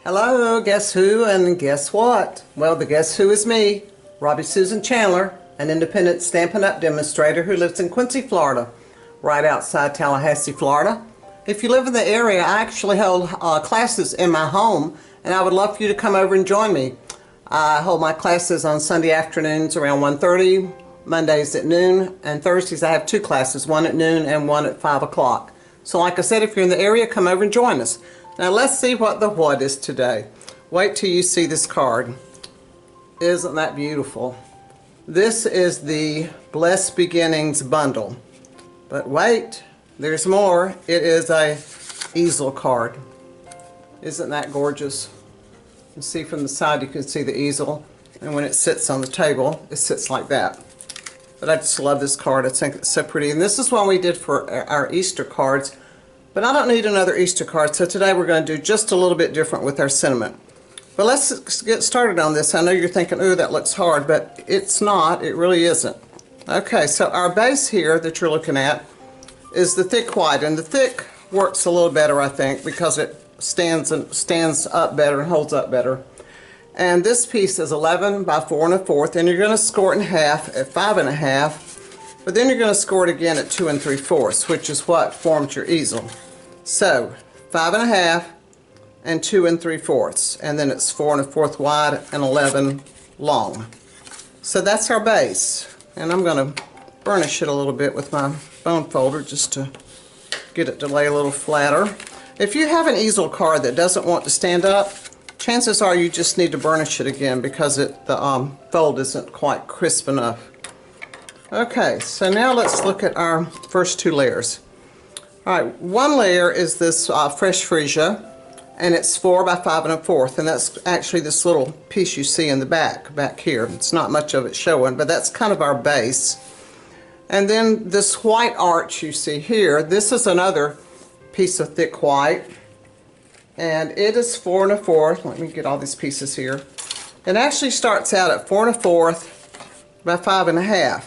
Hello, guess who and guess what? Well, the guess who is me, Robbie Susan Chandler, an independent Stampin' Up! Demonstrator who lives in Quincy, Florida, right outside Tallahassee, Florida. If you live in the area, I actually hold classes in my home, and I would love for you to come over and join me. I hold my classes on Sunday afternoons around 1:30, Mondays at noon, and Thursdays I have two classes, one at noon and one at 5 o'clock. So like I said, if you're in the area, come over and join us. Now let's see what the what is today. Wait till you see this card. Isn't that beautiful? This is the Blessed Beginnings bundle. But wait, there's more. It is a easel card. Isn't that gorgeous? You see from the side, you can see the easel, and when it sits on the table, it sits like that. But I just love this card. I think it's so pretty. And this is one we did for our Easter cards. But I don't need another Easter card, so today we're going to do just a little bit different with our sentiment. But let's get started on this. I know you're thinking, ooh, that looks hard, but it's not. It really isn't. Okay, so our base here that you're looking at is the thick white, and the thick works a little better, I think, because it stands up better and holds up better. And this piece is 11 by 4 1/4, and you're going to score it in half at 5 1/2. But then you're going to score it again at 2 3/4, which is what forms your easel. So 5 1/2 and 2 3/4, and then it's 4 1/4 wide and 11 long. So that's our base, and I'm going to burnish it a little bit with my bone folder just to get it to lay a little flatter. If you have an easel card that doesn't want to stand up, chances are you just need to burnish it again because the fold isn't quite crisp enough. Okay, so now let's look at our first two layers. Alright, one layer is this fresh freesia, and it's 4 by 5 1/4, and that's actually this little piece you see in the back here. It's not much of it showing, but that's kind of our base. And then this white arch you see here, this is another piece of thick white, and it is 4 1/4. Let me get all these pieces here. It actually starts out at 4 1/4 by 5 1/2.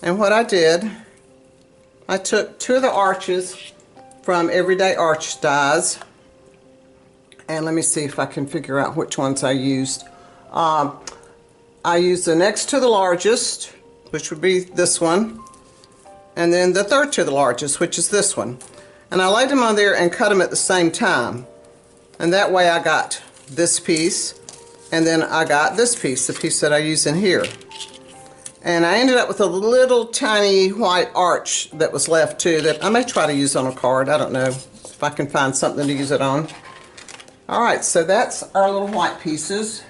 And what I did, I took two of the arches from Everyday Arch Dies, and let me see if I can figure out which ones I used. I used the next to the largest, which would be this one, and then the third to the largest, which is this one. And I laid them on there and cut them at the same time. And that way I got this piece, and then I got this piece, the piece that I use in here. And I ended up with a little tiny white arch that was left too that I may try to use on a card. I don't know if I can find something to use it on. Alright, so that's our little white pieces.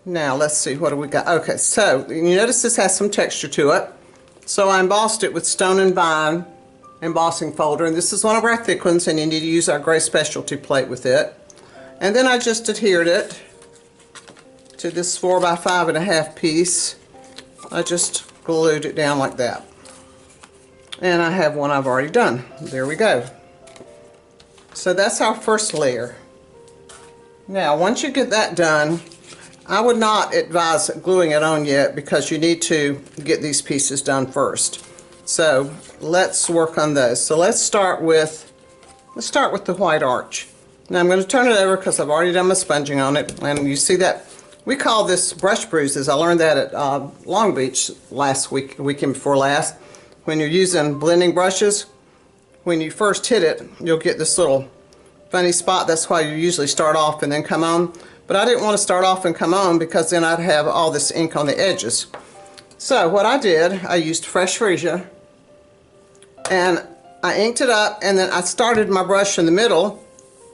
Now let's see, what do we got? Okay, so you notice this has some texture to it. So I embossed it with Stone and Vine embossing folder, and this is one of our thick ones, and you need to use our gray specialty plate with it. And then I just adhered it to this 4 by 5 1/2 piece. I just glued it down like that. And I have one I've already done. There we go. So that's our first layer. Now once you get that done, I would not advise gluing it on yet because you need to get these pieces done first. So let's work on those. So let's start with the white arch. Now I'm going to turn it over because I've already done my sponging on it, and you see that we call this brush bruises. I learned that at Long Beach last week, weekend before last. When you're using blending brushes, when you first hit it, you'll get this little funny spot. That's why you usually start off and then come on. But I didn't want to start off and come on because then I'd have all this ink on the edges. So what I did, I used fresh freesia, and I inked it up, and then I started my brush in the middle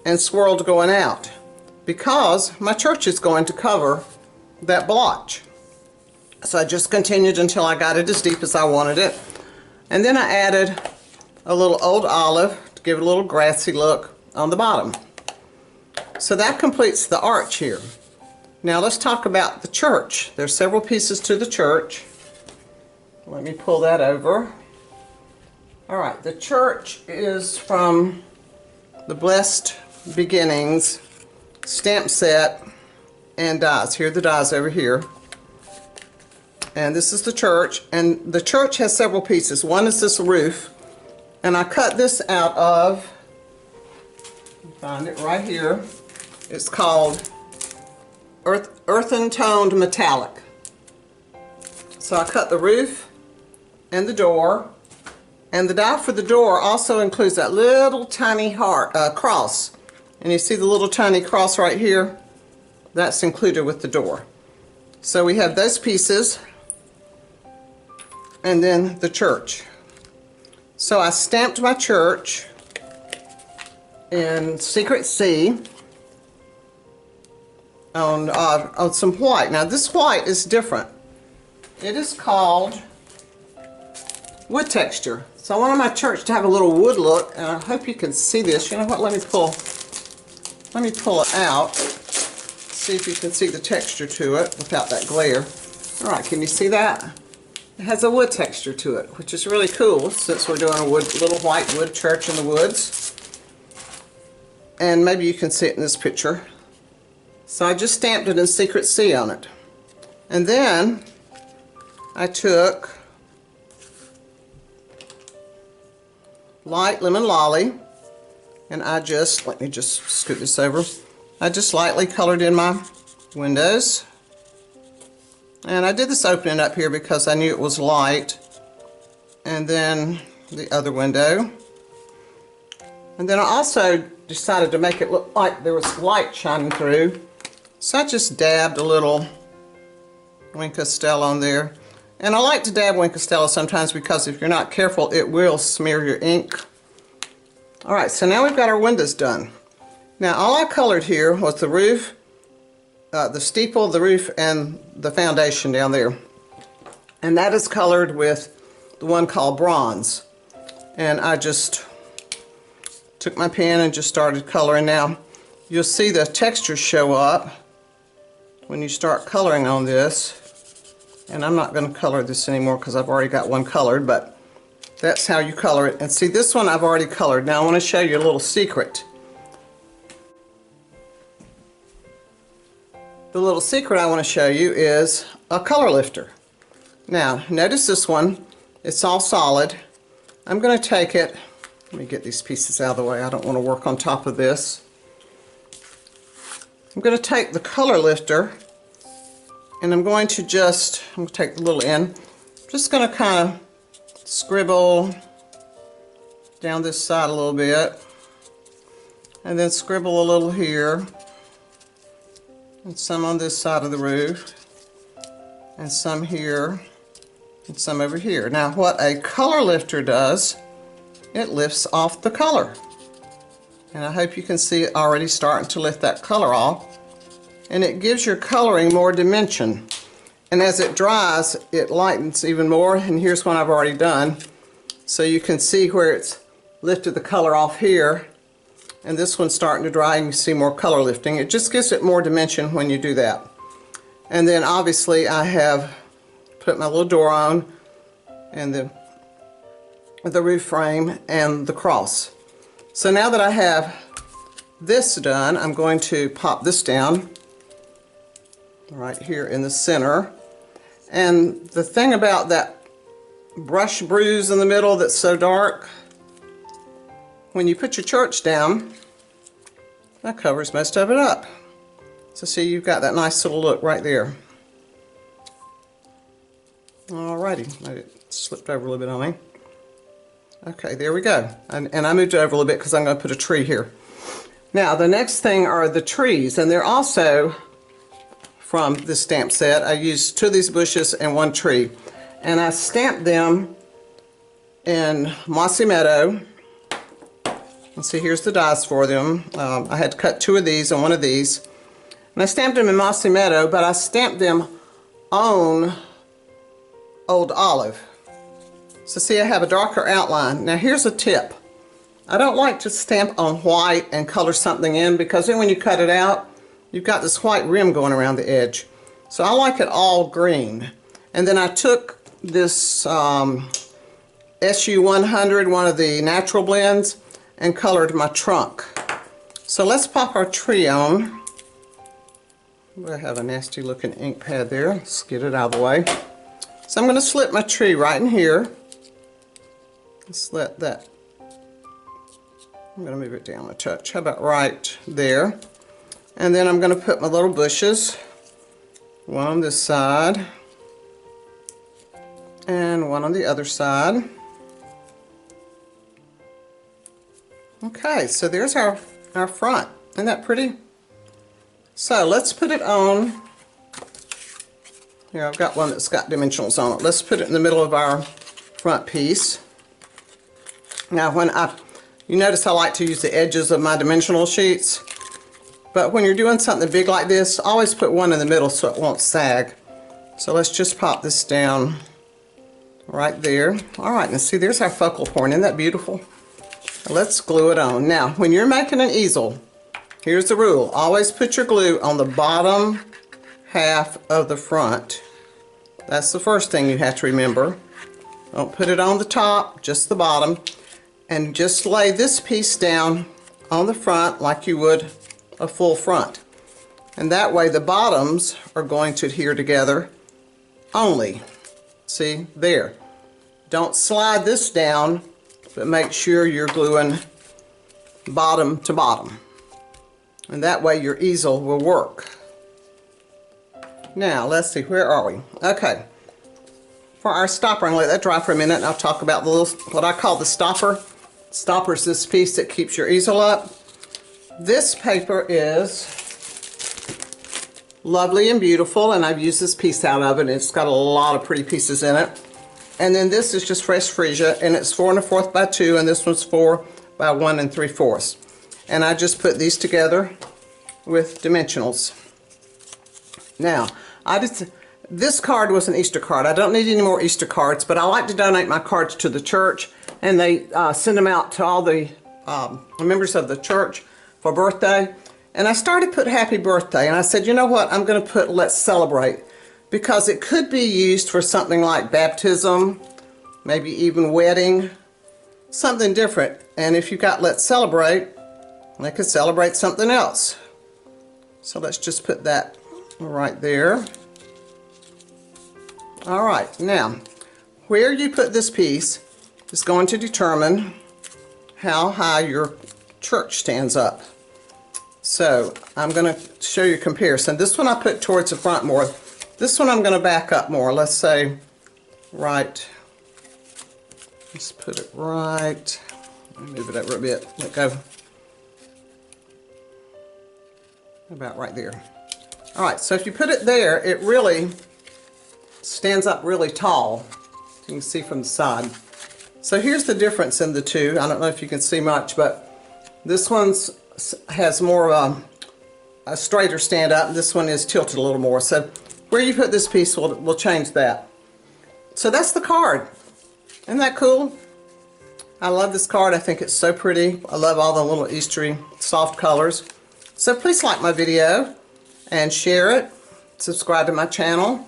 and swirled going out, because my church is going to cover that blotch. So I just continued until I got it as deep as I wanted it. And then I added a little old olive to give it a little grassy look on the bottom. So that completes the arch here. Now let's talk about the church. There's several pieces to the church. Let me pull that over. Alright, the church is from the Blessed Beginnings stamp set and dies. Here are the dies over here. And this is the church, and the church has several pieces. One is this roof, and I cut this out of Find it right here. It's called Earthen Toned Metallic. So I cut the roof and the door, and the die for the door also includes that little tiny heart cross. And you see the little tiny cross right here? That's included with the door. So we have those pieces, and then the church. So I stamped my church in Secret C on some white. Now this white is different. It is called wood texture. So I wanted my church to have a little wood look, and I hope you can see this. You know what? Let me pull it out. See if you can see the texture to it without that glare. All right, can you see that? It has a wood texture to it, which is really cool since we're doing a little white wood church in the woods. And maybe you can see it in this picture. So I just stamped it in Secret C on it. And then I took light lemon lolly, and let me just scoot this over. I just lightly colored in my windows. And I did this opening up here because I knew it was light. And then the other window. And then I also decided to make it look like there was light shining through. So I just dabbed a little Wink Castell on there. And I like to dab Wink Castell sometimes because if you're not careful, it will smear your ink. Alright, so now we've got our windows done. Now all I colored here was the roof, the steeple, the roof, and the foundation down there. And that is colored with the one called bronze. And I just took my pen and just started coloring. Now you'll see the textures show up when you start coloring on this. And I'm not going to color this anymore because I've already got one colored, but that's how you color it. And see, this one I've already colored. Now I want to show you a little secret. The little secret I want to show you is a color lifter. Now, notice this one. It's all solid. I'm going to take it. Let me get these pieces out of the way. I don't want to work on top of this. I'm going to take the color lifter, and I'm going to take the little end. I'm just going to kind of scribble down this side a little bit, and then scribble a little here, and some on this side of the roof, and some here, and some over here. Now what a color lifter does, it lifts off the color. And I hope you can see it already starting to lift that color off. And it gives your coloring more dimension. And as it dries, it lightens even more. And here's one I've already done. So you can see where it's lifted the color off here. And this one's starting to dry and you see more color lifting. It just gives it more dimension when you do that. And then obviously I have put my little door on, and the roof frame and the cross. So now that I have this done, I'm going to pop this down right here in the center. And the thing about that brush bruise in the middle that's so dark, when you put your church down, that covers most of it up. So see, you've got that nice little look right there. Alrighty, it slipped over a little bit on me. Okay, there we go. And I moved it over a little bit because I'm going to put a tree here. Now, the next thing are the trees, and they're also from this stamp set. I used 2 of these bushes and 1 tree. And I stamped them in Mossy Meadow. And see, here's the dies for them. I had to cut 2 of these and 1 of these. And I stamped them in Mossy Meadow, but I stamped them on Old Olive. So see, I have a darker outline. Now here's a tip. I don't like to stamp on white and color something in, because then when you cut it out, you've got this white rim going around the edge. So I like it all green. And then I took this SU100, one of the natural blends, and colored my trunk. So let's pop our tree on. I have a nasty looking ink pad there. Let's get it out of the way. So I'm going to slip my tree right in here. Just let that I'm going to move it down a touch. How about right there? And then I'm going to put my little bushes, one on this side and one on the other side. Okay, so there's our front. Isn't that pretty? So let's put it on. Here, I've got one that's got dimensionals on it. Let's put it in the middle of our front piece. Now, you notice I like to use the edges of my dimensional sheets, but when you're doing something big like this, always put one in the middle so it won't sag. So let's just pop this down right there. All right, now see, there's our focal point. Isn't that beautiful? Let's glue it on. Now, when you're making an easel, here's the rule. Always put your glue on the bottom half of the front. That's the first thing you have to remember. Don't put it on the top, just the bottom. And just lay this piece down on the front like you would a full front. And that way the bottoms are going to adhere together only. See, there. Don't slide this down, but make sure you're gluing bottom to bottom. And that way your easel will work. Now, let's see, where are we? Okay. For our stopper, I'm going to let that dry for a minute and I'll talk about the little, what I call the stopper. Stopper is this piece that keeps your easel up. This paper is lovely and beautiful, and I've used this piece out of it, and it's got a lot of pretty pieces in it. And then this is just fresh freesia, and it's 4 1/4 by 2, and this one's 4 by 1 3/4. And I just put these together with dimensionals. Now, this card was an Easter card. I don't need any more Easter cards, but I like to donate my cards to the church, and they send them out to all the members of the church for birthday. And I started put happy birthday, and I said, you know what, I'm going to put let's celebrate, because it could be used for something like baptism, maybe even wedding, something different. And if you got let's celebrate, they could celebrate something else. So let's just put that right there. All right, now where you put this piece is going to determine how high your church stands up. So I'm going to show you a comparison. This one I put towards the front more. This one I'm going to back up more. Let's say right. Let's put it right. Let me move it over a bit. Let go. About right there. All right, so if you put it there, it really stands up really tall. You can see from the side. So here's the difference in the two. I don't know if you can see much, but this one has more of a straighter stand up. This one is tilted a little more. So where you put this piece will change that. So that's the card. Isn't that cool? I love this card. I think it's so pretty. I love all the little Eastery soft colors. So please like my video and share it. Subscribe to my channel.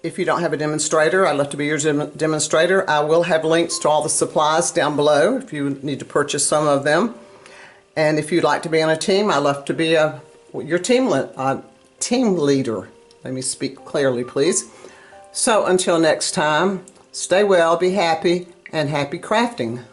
If you don't have a demonstrator, I'd love to be your demonstrator. I will have links to all the supplies down below if you need to purchase some of them. And if you'd like to be on a team, I'd love to be your team leader. Let me speak clearly, please. So until next time, stay well, be happy, and happy crafting.